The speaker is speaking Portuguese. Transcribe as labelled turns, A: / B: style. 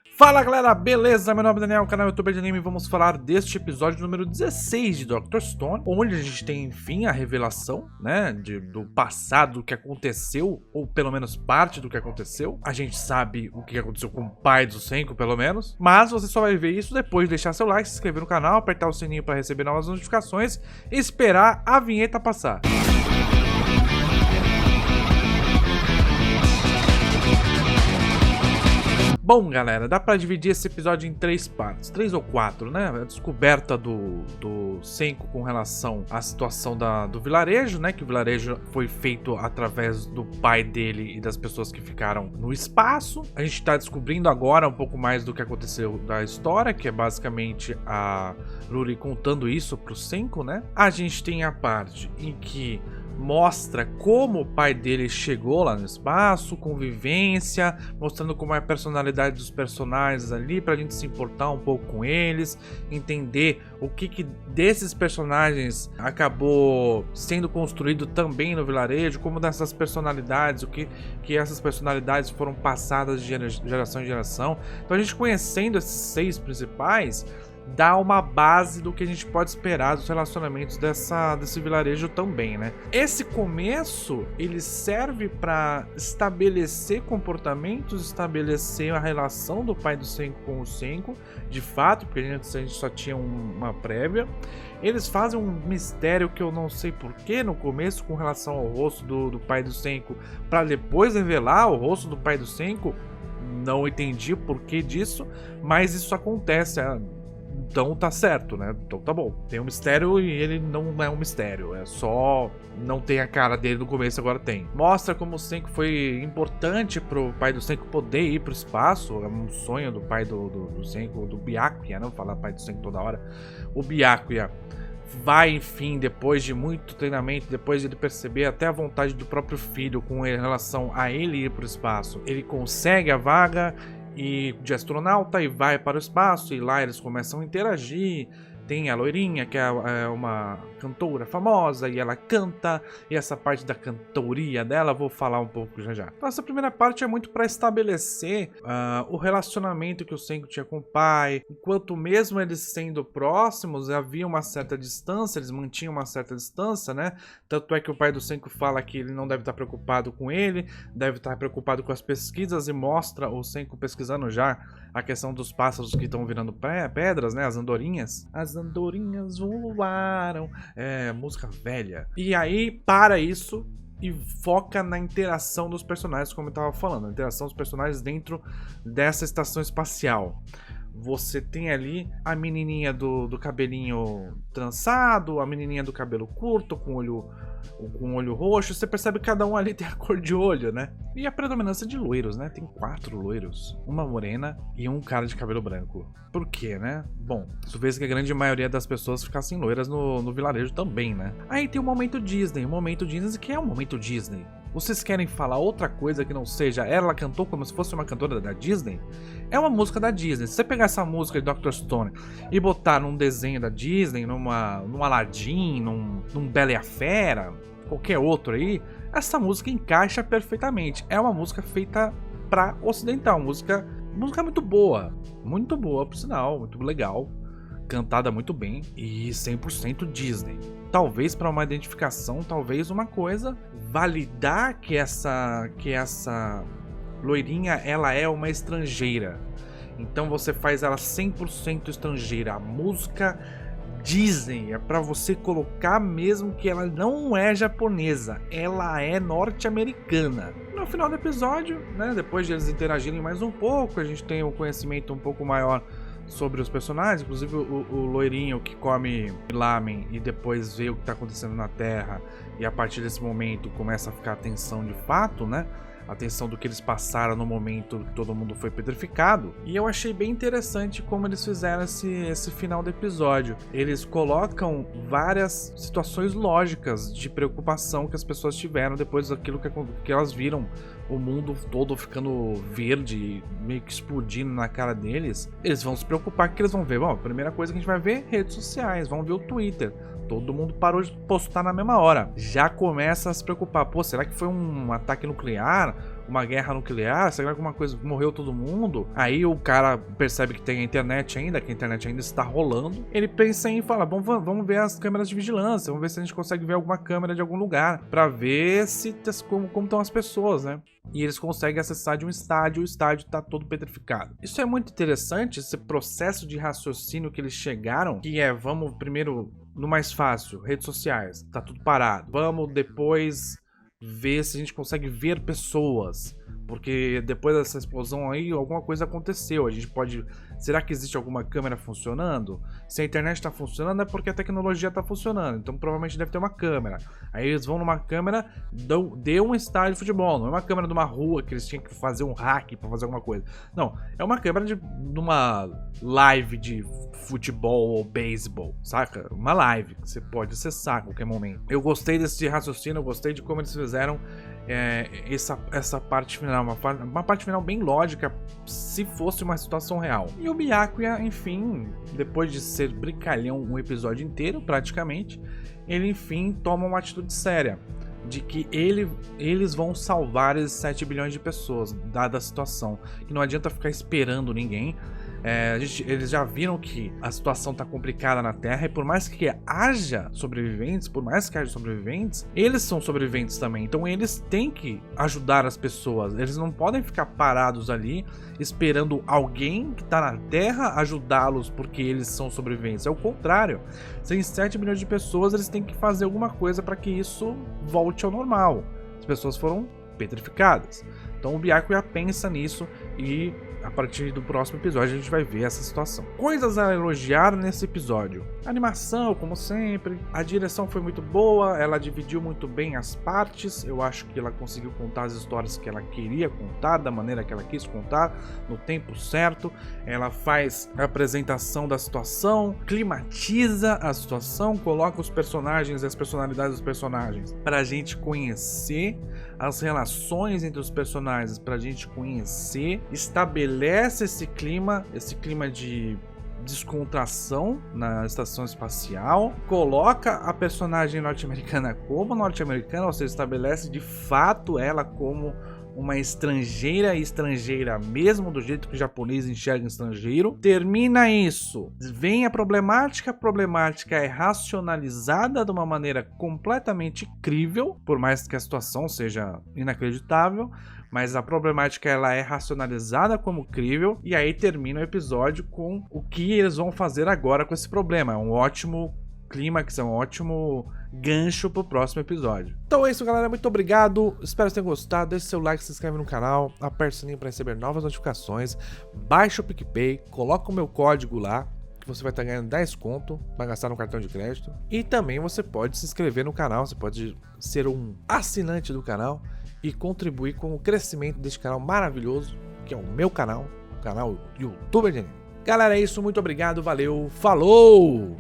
A: Fala galera, beleza? Meu nome é Daniel, canal YouTube de Anime, e vamos falar deste episódio número 16 de Dr. Stone, onde a gente tem, enfim, a revelação, né, do passado, do que aconteceu, ou pelo menos parte do que aconteceu. A gente sabe o que aconteceu com o pai do Senku, pelo menos, mas você só vai ver isso depois de deixar seu like, se inscrever no canal, apertar o sininho para receber novas notificações e esperar a vinheta passar. Bom, galera, dá pra dividir esse episódio em 3 partes, 3 ou 4, né? A descoberta do Senku com relação à situação do vilarejo, né? Que o vilarejo foi feito através do pai dele e das pessoas que ficaram no espaço. A gente tá descobrindo agora um pouco mais do que aconteceu da história, que é basicamente a Ruri contando isso pro Senku, né? A gente tem a parte em que mostra como o pai dele chegou lá no espaço, convivência, mostrando como é a personalidade dos personagens ali, pra gente se importar um pouco com eles, entender o que desses personagens acabou sendo construído também no vilarejo, como dessas personalidades, o que essas personalidades foram passadas de geração em geração. Então a gente conhecendo esses 6 principais, dá uma base do que a gente pode esperar dos relacionamentos desse vilarejo também, né? Esse começo, ele serve para estabelecer comportamentos, estabelecer a relação do pai do Senku com o Senku, de fato, porque a gente só tinha uma prévia. Eles fazem um mistério que eu não sei porquê no começo com relação ao rosto do pai do Senku, para depois revelar o rosto do pai do Senku. Não entendi o porquê disso, mas isso acontece. Então tá certo, né? Então tá bom. Tem um mistério e ele não é um mistério. É só não tem a cara dele no começo, agora tem. Mostra como o Senku foi importante pro pai do Senku poder ir pro espaço. É um sonho do pai do Senku, do Byakuya, não vou falar pai do Senku toda hora. O Byakuya vai, enfim, depois de muito treinamento, depois de ele perceber até a vontade do próprio filho com relação a ele ir pro espaço, ele consegue a vaga de astronauta e vai para o espaço, e lá eles começam a interagir. Tem a loirinha, que é uma cantora famosa, e ela canta, e essa parte da cantoria dela eu vou falar um pouco já. Então essa primeira parte é muito para estabelecer o relacionamento que o Senku tinha com o pai, enquanto mesmo eles sendo próximos, havia uma certa distância, eles mantinham uma certa distância, né? Tanto é que o pai do Senku fala que ele não deve estar preocupado com ele, deve estar preocupado com as pesquisas, e mostra o Senku pesquisando já a questão dos pássaros que estão virando pedras, né? As andorinhas. As andorinhas voaram. É, música velha. E aí, para isso e foca na interação dos personagens, como eu estava falando. A interação dos personagens dentro dessa estação espacial. Você tem ali a menininha do cabelinho trançado, a menininha do cabelo curto, com olho roxo. Você percebe que cada um ali tem a cor de olho, né? E a predominância de loiros, né? Tem 4 loiros, uma morena e um cara de cabelo branco. Por quê, né? Bom, isso fez que a grande maioria das pessoas ficassem loiras no vilarejo também, né? Aí tem o momento Disney que é um momento Disney. Vocês querem falar outra coisa que não seja ela cantou como se fosse uma cantora da Disney? É uma música da Disney. Se você pegar essa música de Dr. Stone e botar num desenho da Disney, num Aladdin, num Bela e a Fera, qualquer outro aí, essa música encaixa perfeitamente. É uma música feita pra ocidental, música muito boa por sinal, muito legal, cantada muito bem e 100% Disney. Talvez para uma identificação, talvez uma coisa, validar que essa loirinha, ela é uma estrangeira. Então você faz ela 100% estrangeira. A música Disney é para você colocar mesmo que ela não é japonesa, ela é norte-americana. No final do episódio, né, depois de eles interagirem mais um pouco, a gente tem um conhecimento um pouco maior sobre os personagens, inclusive o loirinho que come lamen e depois vê o que está acontecendo na Terra, e a partir desse momento começa a ficar a tensão de fato, né? A tensão do que eles passaram no momento que todo mundo foi petrificado. E eu achei bem interessante como eles fizeram esse final do episódio. Eles colocam várias situações lógicas de preocupação que as pessoas tiveram depois daquilo que elas viram, o mundo todo ficando verde, meio que explodindo na cara deles. Eles vão se preocupar que eles vão ver. Bom, a primeira coisa que a gente vai ver, redes sociais, vão ver o Twitter. Todo mundo parou de postar na mesma hora. Já começa a se preocupar. Pô, será que foi um ataque nuclear? Uma guerra nuclear? Será que alguma coisa morreu todo mundo? Aí o cara percebe que tem a internet ainda, que a internet ainda está rolando. Ele pensa em falar, bom, vamos ver as câmeras de vigilância, vamos ver se a gente consegue ver alguma câmera de algum lugar, pra ver se como estão as pessoas, né? E eles conseguem acessar de um estádio, o estádio tá todo petrificado. Isso é muito interessante, esse processo de raciocínio que eles chegaram, que é, vamos primeiro no mais fácil, redes sociais, tá tudo parado. Vamos depois ver se a gente consegue ver pessoas, porque depois dessa explosão aí, alguma coisa aconteceu. A gente pode... Será que existe alguma câmera funcionando? Se a internet está funcionando, é porque a tecnologia está funcionando. Então provavelmente deve ter uma câmera. Aí eles vão numa câmera de um estádio de futebol. Não é uma câmera de uma rua que eles tinham que fazer um hack para fazer alguma coisa. Não, é uma câmera de uma live de futebol ou beisebol, saca? Uma live que você pode acessar a qualquer momento. Eu gostei desse raciocínio, eu gostei de como eles fizeram essa parte final, uma parte final bem lógica, se fosse uma situação real. E o Byakuya, enfim, depois de ser brincalhão um episódio inteiro, praticamente, ele enfim toma uma atitude séria, de que eles vão salvar esses 7 bilhões de pessoas, dada a situação, que não adianta ficar esperando ninguém. Eles já viram que a situação tá complicada na Terra, e por mais que haja sobreviventes, eles são sobreviventes também, então eles têm que ajudar as pessoas, eles não podem ficar parados ali esperando alguém que tá na Terra ajudá-los porque eles são sobreviventes. É o contrário, tem 7 milhões de pessoas, eles têm que fazer alguma coisa para que isso volte ao normal. As pessoas foram petrificadas, então o Byakuya pensa nisso e a partir do próximo episódio a gente vai ver essa situação. Coisas a elogiar nesse episódio: a animação, como sempre, a direção foi muito boa, ela dividiu muito bem as partes, eu acho que ela conseguiu contar as histórias que ela queria contar, da maneira que ela quis contar, no tempo certo. Ela faz a apresentação da situação, climatiza a situação, coloca os personagens e as personalidades dos personagens pra gente conhecer, as relações entre os personagens pra gente conhecer, estabelece esse clima de descontração na estação espacial, coloca a personagem norte-americana como norte-americana, ou seja, estabelece de fato ela como uma estrangeira mesmo, do jeito que o japonês enxerga estrangeiro. Termina isso, vem a problemática é racionalizada de uma maneira completamente crível, por mais que a situação seja inacreditável, mas a problemática ela é racionalizada como crível, e aí termina o episódio com o que eles vão fazer agora com esse problema. É um ótimo clímax, é um ótimo gancho pro próximo episódio. Então é isso, galera, muito obrigado, espero que vocês tenham gostado. Deixe seu like, se inscreve no canal, aperte o sininho para receber novas notificações, baixa o PicPay, coloca o meu código lá, que você vai estar ganhando 10 conto para gastar no cartão de crédito. E também você pode se inscrever no canal, você pode ser um assinante do canal e contribuir com o crescimento deste canal maravilhoso, que é o meu canal, o canal YouTuber de Anime. Galera, é isso, muito obrigado, valeu, falou!